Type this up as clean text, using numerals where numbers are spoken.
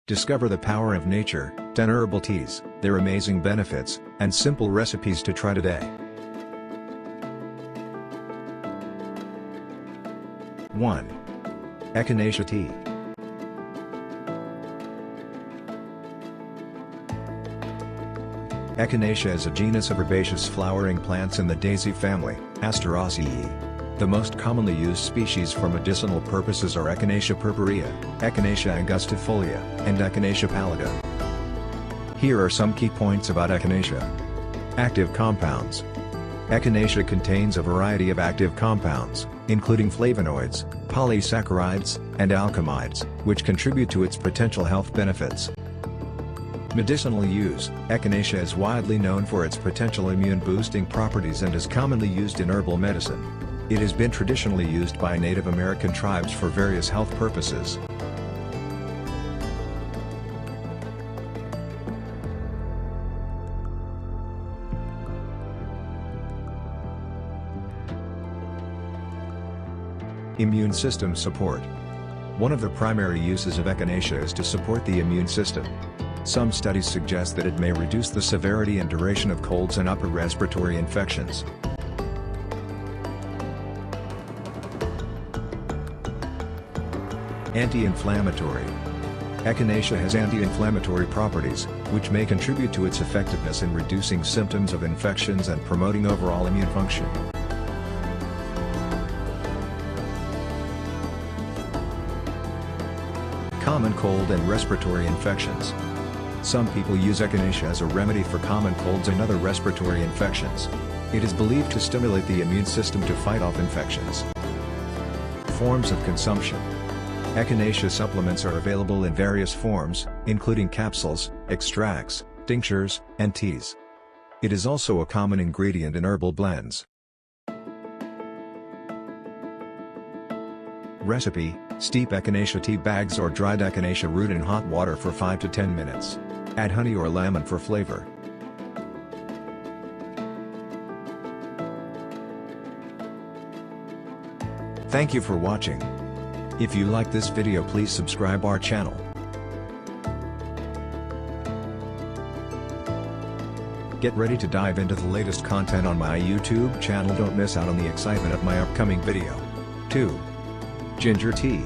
Discover the power of nature, 10 herbal teas, their amazing benefits, and simple recipes to try today. 1. Echinacea tea. Echinacea is a genus of herbaceous flowering plants in the daisy family, Asteraceae. The most commonly used species for medicinal purposes are Echinacea purpurea, Echinacea angustifolia, and Echinacea pallida. Here are some key points about Echinacea. Active compounds. Echinacea contains a variety of active compounds, including flavonoids, polysaccharides, and alkaloids, which contribute to its potential health benefits. Medicinal use. Echinacea is widely known for its potential immune-boosting properties and is commonly used in herbal medicine. It has been traditionally used by Native American tribes for various health purposes. Immune system support. One of the primary uses of Echinacea is to support the immune system. Some studies suggest that it may reduce the severity and duration of colds and upper respiratory infections. Anti-inflammatory. Echinacea has anti-inflammatory properties, which may contribute to its effectiveness in reducing symptoms of infections and promoting overall immune function. Common cold and respiratory infections. Some people use Echinacea as a remedy for common colds and other respiratory infections. It is believed to stimulate the immune system to fight off infections. Forms of consumption. Echinacea supplements are available in various forms, including capsules, extracts, tinctures, and teas. It is also a common ingredient in herbal blends. Recipe: steep Echinacea tea bags or dried Echinacea root in hot water for 5 to 10 minutes. Add honey or lemon for flavor. Thank you for watching. If you like this video, please subscribe our channel. Get ready to dive into the latest content on my YouTube channel. Don't miss out on the excitement of my upcoming video. 2. Ginger tea.